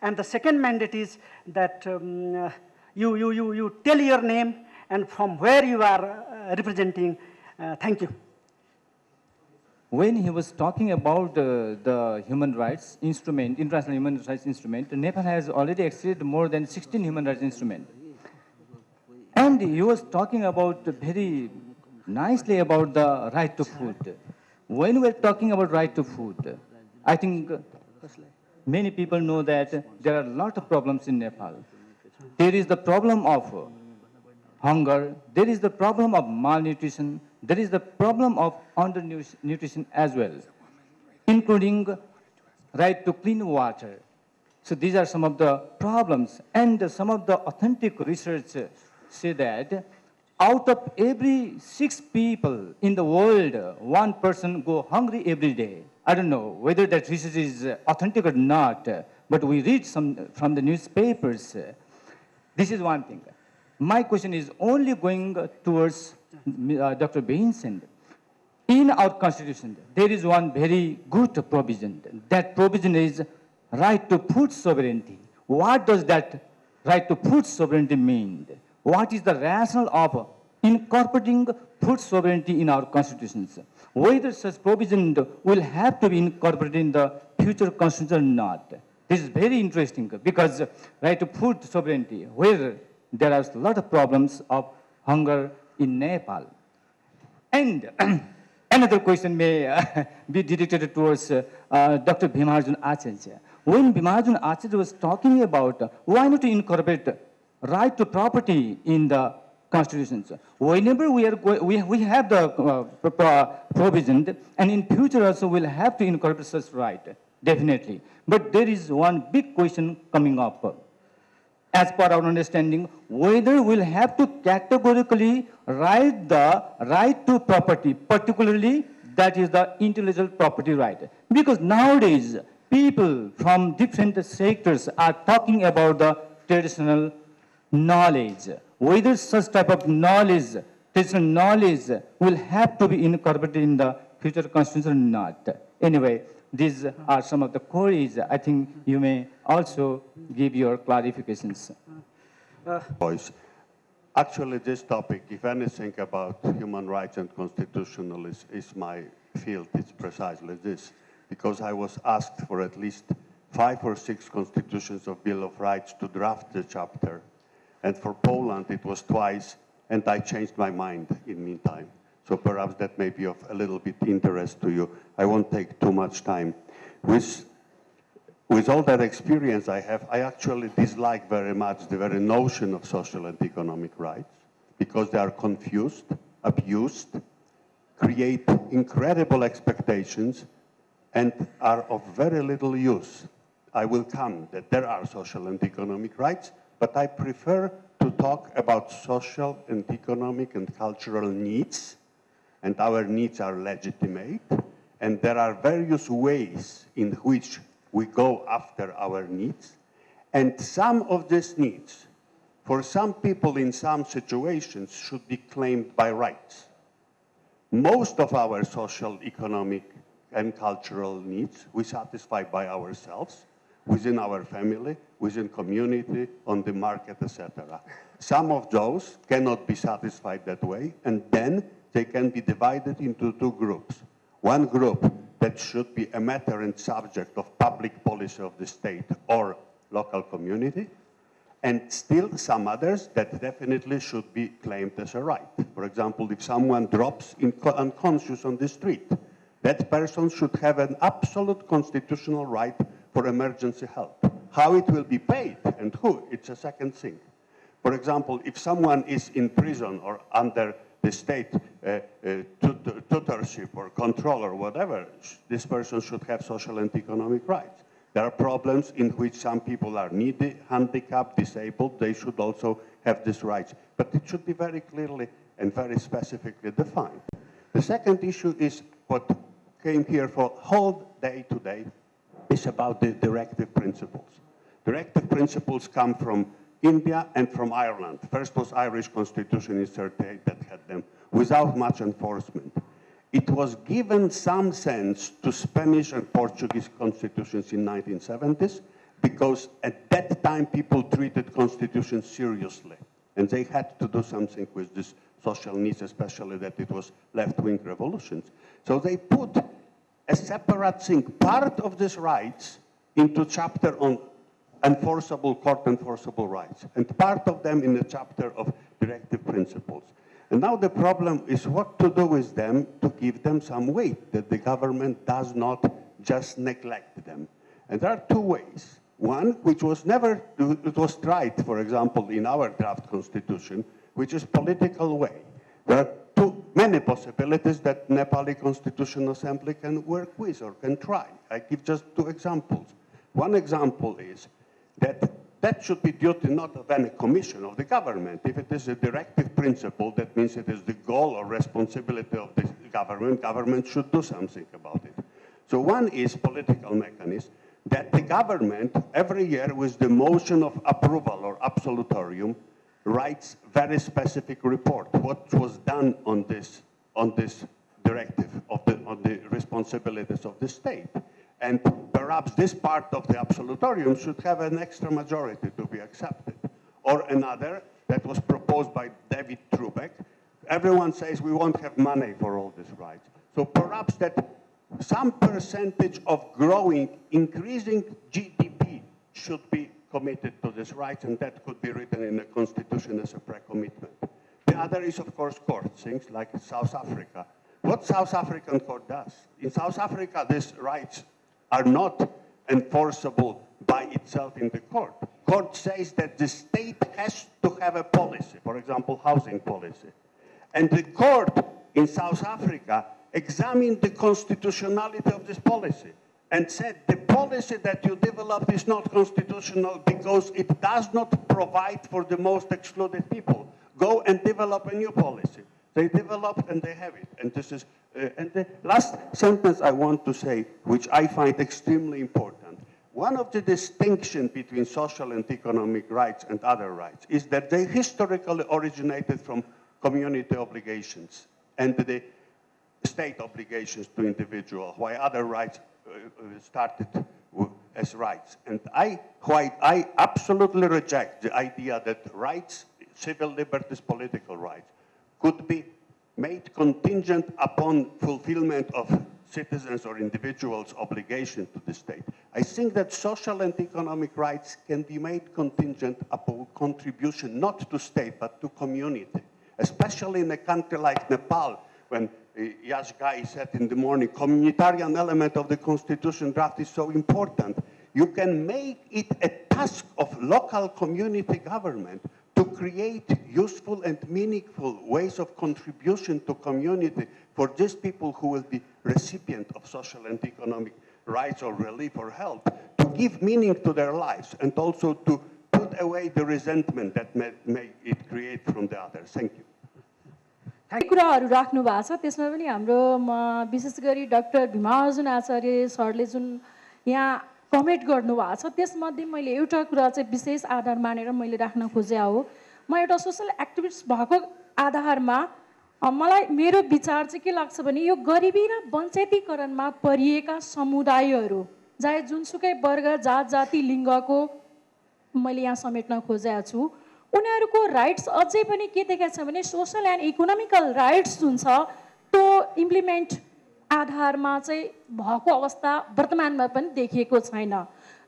And the second mandate is that you tell your name and from where you are representing. Thank you. When he was talking about the human rights instrument, international human rights instrument, Nepal has already exceeded more than 16 human rights instruments. And he was talking about very nicely about the right to food. When we're talking about right to food, I think many people know that there are a lot of problems in Nepal. There is the problem of hunger, there is the problem of malnutrition, there is the problem of undernutrition as well, including right to clean water. So these are some of the problems, and some of the authentic research say that out of every 6 people in the world, 1 person go hungry every day. I don't know whether that research is authentic or not, but we read some from the newspapers. This is one thing. My question is only going towards Dr. Vincent. In our constitution, there is one very good provision. That provision is right to food sovereignty. What does that right to food sovereignty mean? What is the rationale of incorporating food sovereignty in our constitutions? Whether such provision will have to be incorporated in the future constitution or not. This is very interesting because right to food sovereignty, where there are a lot of problems of hunger in Nepal. And another question may be directed towards Dr. Bhimarjun Acharya. When Bhimarjun Acharya was talking about why not to incorporate right to property in the constitutions, whenever we have the provision, and in future also we'll have to incorporate such right, definitely. But there is one big question coming up. As per our understanding, whether we'll have to categorically write the right to property, particularly that is the intellectual property right. Because nowadays, people from different sectors are talking about the traditional knowledge. Whether such type of knowledge, traditional knowledge, will have to be incorporated in the future constitution or not. Anyway, these are some of the queries. I think you may also give your clarifications. Voice. Actually, this topic, if anything about human rights and constitutional is my field, it's precisely this. Because I was asked for at least 5 or 6 constitutions of Bill of Rights to draft the chapter. And for Poland, it was twice, and I changed my mind in meantime. So perhaps that may be of a little bit interest to you. I won't take too much time. With all that experience I have, I actually dislike very much the very notion of social and economic rights because they are confused, abused, create incredible expectations, and are of very little use. I will come that there are social and economic rights, but I prefer to talk about social and economic and cultural needs, and our needs are legitimate, and there are various ways in which we go after our needs, and some of these needs, for some people in some situations, should be claimed by rights. Most of our social, economic, and cultural needs we satisfy by ourselves, within our family, within community, on the market, etc. Some of those cannot be satisfied that way, and then they can be divided into 2 groups. One group that should be a matter and subject of public policy of the state or local community, and still some others that definitely should be claimed as a right. For example, if someone drops unconscious on the street, that person should have an absolute constitutional right for emergency help. How it will be paid and who, it's a second thing. For example, if someone is in prison or under the state tutorship or control or whatever, this person should have social and economic rights. There are problems in which some people are needy, handicapped, disabled. They should also have these rights. But it should be very clearly and very specifically defined. The second issue is what came here for whole day today is about the directive principles. Directive principles come from India and from Ireland. First was Irish Constitution in 38 that had them without much enforcement. It was given some sense to Spanish and Portuguese constitutions in 1970s, because at that time people treated constitution seriously, and they had to do something with this social needs, especially that it was left-wing revolutions. So they put a separate thing, part of these rights, into chapter on court enforceable rights, and part of them in the chapter of directive principles. And now the problem is what to do with them to give them some weight, that the government does not just neglect them. And there are two ways. One, which was never, it was tried, for example, in our draft constitution, which is political way. There are many possibilities that Nepali Constitutional Assembly can work with or can try. I give just two examples. One example is that that should be duty not of any commission of the government. If it is a directive principle, that means it is the goal or responsibility of the government should do something about it. So one is political mechanism that the government every year with the motion of approval or absolutorium writes very specific report, what was done on this directive on the responsibilities of the state. And perhaps this part of the absolutorium should have an extra majority to be accepted. Or another that was proposed by David Trubeck. Everyone says we won't have money for all these rights. So perhaps that some percentage of increasing GDP should be committed to this right, and that could be written in the constitution as a pre-commitment. The other is, of course, court, things like South Africa. What South African court does? In South Africa, these rights are not enforceable by itself in the court. Court says that the state has to have a policy, for example, housing policy. And the court in South Africa examined the constitutionality of this policy and said the policy that you developed is not constitutional because it does not provide for the most excluded people. Go and develop a new policy. They developed and they have it. And this is, and the last sentence I want to say, which I find extremely important. One of the distinctions between social and economic rights and other rights is that they historically originated from community obligations and the state obligations to individuals, while other rights started as rights. And I absolutely reject the idea that rights, civil liberties, political rights, could be made contingent upon fulfillment of citizens or individuals' obligation to the state. I think that social and economic rights can be made contingent upon contribution not to state but to community, especially in a country like Nepal, when Yash Ghai said in the morning, communitarian element of the constitution draft is so important. You can make it a task of local community government to create useful and meaningful ways of contribution to community for these people who will be recipient of social and economic rights or relief or help, to give meaning to their lives and also to put away the resentment that may it create from the others. Thank you. कुराहरू राख्नु भएको छ त्यसमा पनि हाम्रो विशेष गरी doctor Bhimarjun आचार्य सरले जुन यहाँ कमेन्ट गर्नुभएको छ त्यसमध्ये मैले एउटा कुरा चाहिँ विशेष आधार मानेर मैले राख्न खोजे हो। म एउटा सोशल एक्टिभिस्ट भएको आधारमा मलाई मेरो विचार चाहिँ के लाग्छ भने यो गरिबी र वञ्चितीकरणमा परिएका समुदायहरू चाहे जुनसुकै वर्ग जात जाति लिङ्गको मैले यहाँ समेट्न खोजेको छु उनीहरूको राइट्स अझै पनि के देखाएको छ भने सोशल एन्ड इकोनोमिकल राइट्स जुन छ त्यो इम्प्लिमेन्ट आधारमा चाहिँ भएको अवस्था वर्तमानमा पनि देखिएको छैन।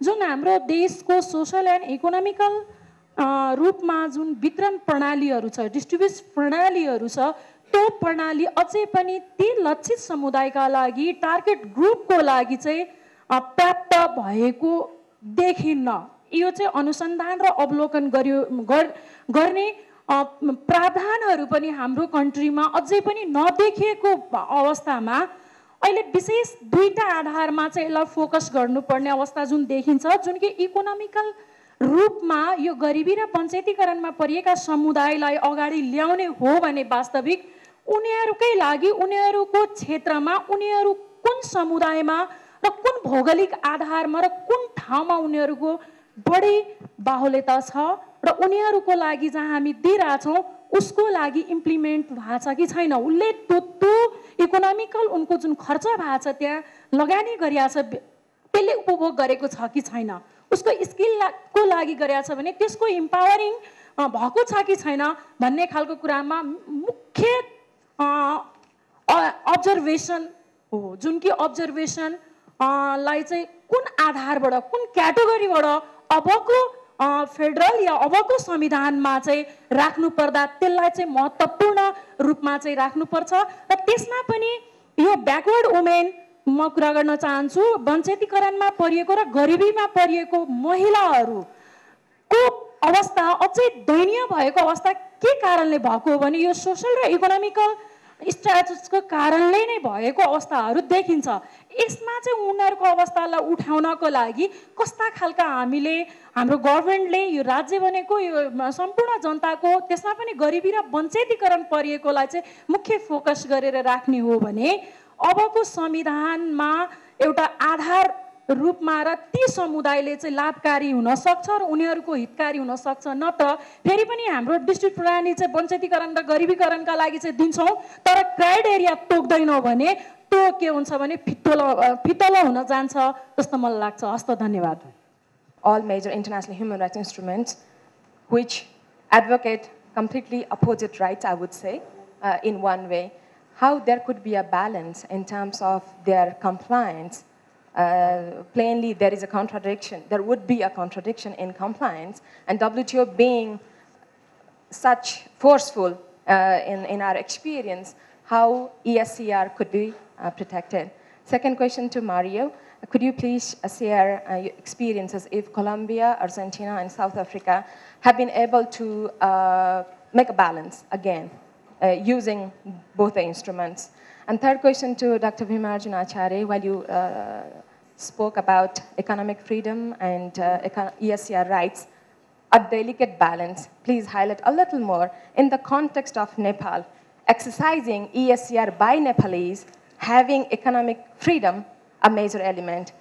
जुन हाम्रो देशको सोशल एन्ड इकोनोमिकल रूपमा जुन वितरण प्रणालीहरू छ डिस्ट्रिब्युसन प्रणालीहरू छ त्यो प्रणाली अझै पनि ती लक्षित समुदायका लागि टार्गेट ग्रुपको लागि चाहिँ प्राप्त भएको देखिन्न। यो चाहिँ अनुसन्धान र अवलोकन गर्ने प्रावधानहरू पनि हाम्रो कन्ट्रीमा अझै पनि नदेखिएको अवस्थामा अहिले विशेष दुईटा आधारमा चाहिँ यसलाई फोकस गर्नुपर्ने अवस्था जुन देखिन्छ जुन कि इकोनोमिकल रूपमा यो गरिबी र वञ्चितीकरणमा परिएका समुदायलाई अगाडि ल्याउने हो भने वास्तविक उनीहरूकै लागि उनीहरूको क्षेत्रमा उनीहरू कुन समुदायमा र कुन भौगोलिक आधारमा र कुन ठाउँमा उनीहरूको बढी बाहुल्यता छ र उनीहरूको लागि जहाँ हामी दिइरहेछौँ उसको लागि इम्प्लिमेन्ट भएको छ कि छैन उसले त्यो इकोनोमिकल उनको जुन खर्च भएको छ त्यहाँ लगानी गरिएको छ त्यसले उपभोग गरेको छ कि छैन उसको स्किलको लागि गरेको छ भने त्यसको इम्पावरिङ भएको छ कि छैन भन्ने खालको कुरामा मुख्य अब्जर्भेसन हो, जुन कि अब्जर्भेसन लाई चाहिँ कुन आधारबाट कुन क्याटेगोरीबाट अबको फेडरल या अबको संविधानमा चाहिँ राख्नुपर्दा त्यसलाई चाहिँ महत्त्वपूर्ण रूपमा चाहिँ राख्नुपर्छ र त्यसमा पनि यो ब्याकवर्ड वुमेन म कुरा गर्न चाहन्छु, वञ्चितीकरणमा परिएको र गरिबीमा परिएको महिलाहरूको अवस्था अझै दयनीय भएको अवस्था के कारणले भएको हो भने यो सोसल र इकोनोमिकल स्ट्याटसको कारणले नै भएको अवस्थाहरू देखिन्छ। यसमा चाहिँ उनीहरूको अवस्थालाई उठाउनको लागि कस्ता खालका हामीले हाम्रो गभर्मेन्टले यो राज्य बनेको यो सम्पूर्ण जनताको त्यसमा पनि गरिबी र वञ्चितीकरण परिएकोलाई चाहिँ मुख्य फोकस गरेर राख्ने हो भने अबको संविधानमा एउटा आधार रूपमा र ती समुदायले चाहिँ लाभकारी हुन सक्छ र उनीहरूको हितकारी हुन सक्छ। न त फेरि पनि हाम्रो डिस्ट्रिक्ट प्रणाली चाहिँ वञ्चितीकरण र गरिबीकरणका लागि चाहिँ दिन्छौँ तर क्राइटेरिया तोक्दैनौँ भने त्यो के हुन्छ भने फितलो हुन जान्छ जस्तो मलाई लाग्छ। हस्त धन्यवाद। All major international human rights instruments which advocate completely opposite rights, I would say, in one way, how there could be a balance in terms of their compliance. Plainly, there is a contradiction. There would be a contradiction in compliance, and WTO being such forceful in our experience, how ESCR could be protected. Second question to Mario. Could you please share your experiences if Colombia, Argentina, and South Africa have been able to make a balance again using both the instruments? And third question to Dr. Bhimarjun Acharya, while you spoke about economic freedom and ESCR rights, a delicate balance. Please highlight a little more in the context of Nepal, exercising ESCR by Nepalese, having economic freedom a major element.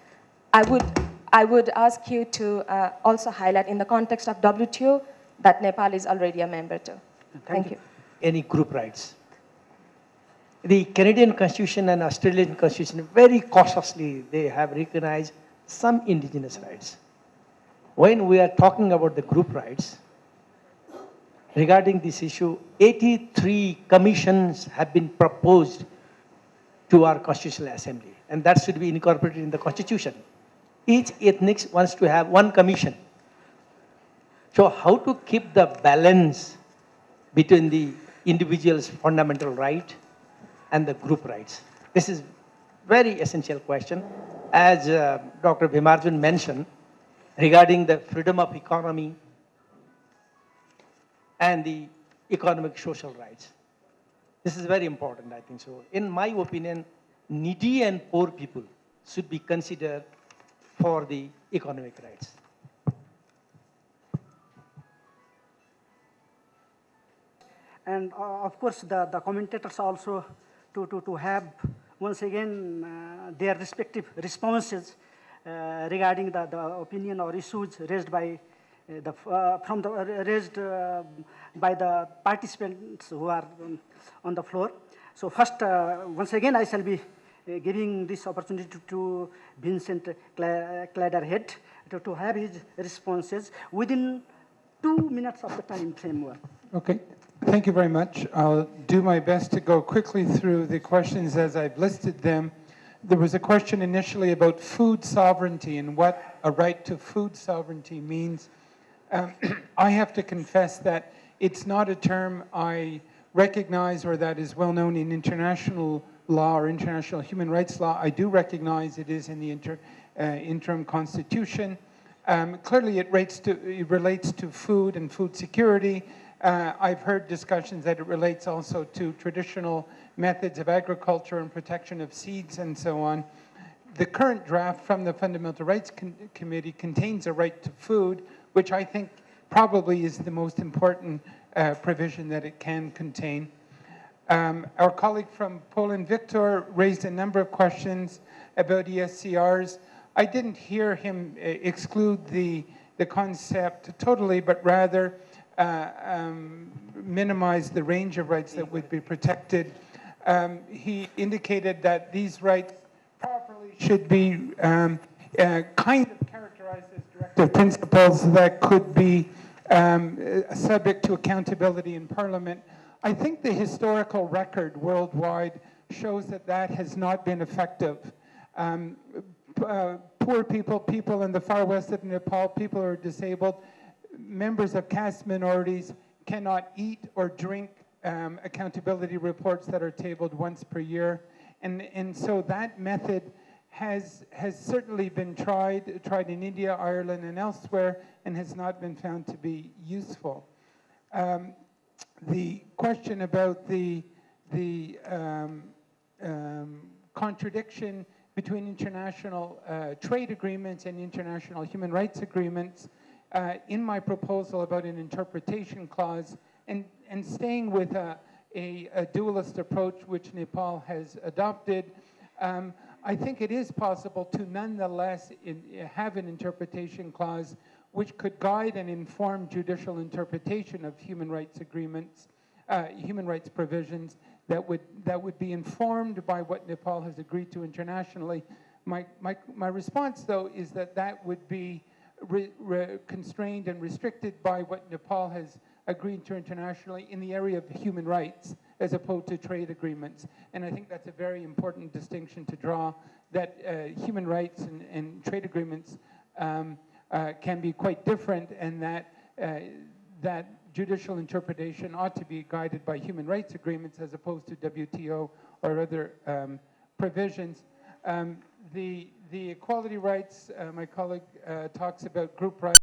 I would ask you to also highlight in the context of WTO that Nepal is already a member too. Thank you. Any group rights. The Canadian Constitution and Australian Constitution, very cautiously, they have recognized some indigenous rights. When we are talking about the group rights, regarding this issue, 83 commissions have been proposed to our Constitutional Assembly, and that should be incorporated in the Constitution. Each ethnic wants to have one commission. So how to keep the balance between the individual's fundamental right and the group rights? This is very essential question. As Dr. Bhimarjun mentioned, regarding the freedom of economy and the economic social rights. This is very important, I think so. In my opinion, needy and poor people should be considered for the economic rights. And of course, the commentators also to have once again their respective responses regarding the opinion or issues raised by raised by the participants who are on the floor. So first, once again, I shall be giving this opportunity to Vincent Cladderhead to have his responses within 2 minutes of the time framework. Okay, thank you very much. I'll do my best to go quickly through the questions as I've listed them. There was a question initially about food sovereignty and what a right to food sovereignty means. I have to confess that it's not a term I recognize or that is well known in international law or international human rights law. I do recognize it is in the interim constitution. Clearly it relates to food and food security. I've heard discussions that it relates also to traditional methods of agriculture and protection of seeds and so on. The current draft from the Fundamental Rights Committee contains a right to food, which I think probably is the most important provision that it can contain. Our colleague from Poland, Victor, raised a number of questions about ESCRs. I didn't hear him exclude the concept totally, but rather minimize the range of rights that would be protected. He indicated that these rights properly should be kind of characterized as direct directive principles that could be subject to accountability in Parliament. I think the historical record worldwide shows that that has not been effective. Poor people, people in the far west of Nepal, people who are disabled, members of caste minorities cannot eat or drink accountability reports that are tabled once per year. And so that method has certainly been tried in India, Ireland, and elsewhere, and has not been found to be useful. The question about the contradiction between international trade agreements and international human rights agreements, in my proposal about an interpretation clause, and staying with a dualist approach which Nepal has adopted, I think it is possible to nonetheless have an interpretation clause which could guide and inform judicial interpretation of human rights agreements, human rights provisions that would be informed by what Nepal has agreed to internationally. My response, though, is that that would be constrained and restricted by what Nepal has agreed to internationally in the area of human rights, as opposed to trade agreements. And I think that's a very important distinction to draw, that human rights and trade agreements can be quite different, and that judicial interpretation ought to be guided by human rights agreements as opposed to WTO or other provisions. The equality rights, my colleague talks about group rights.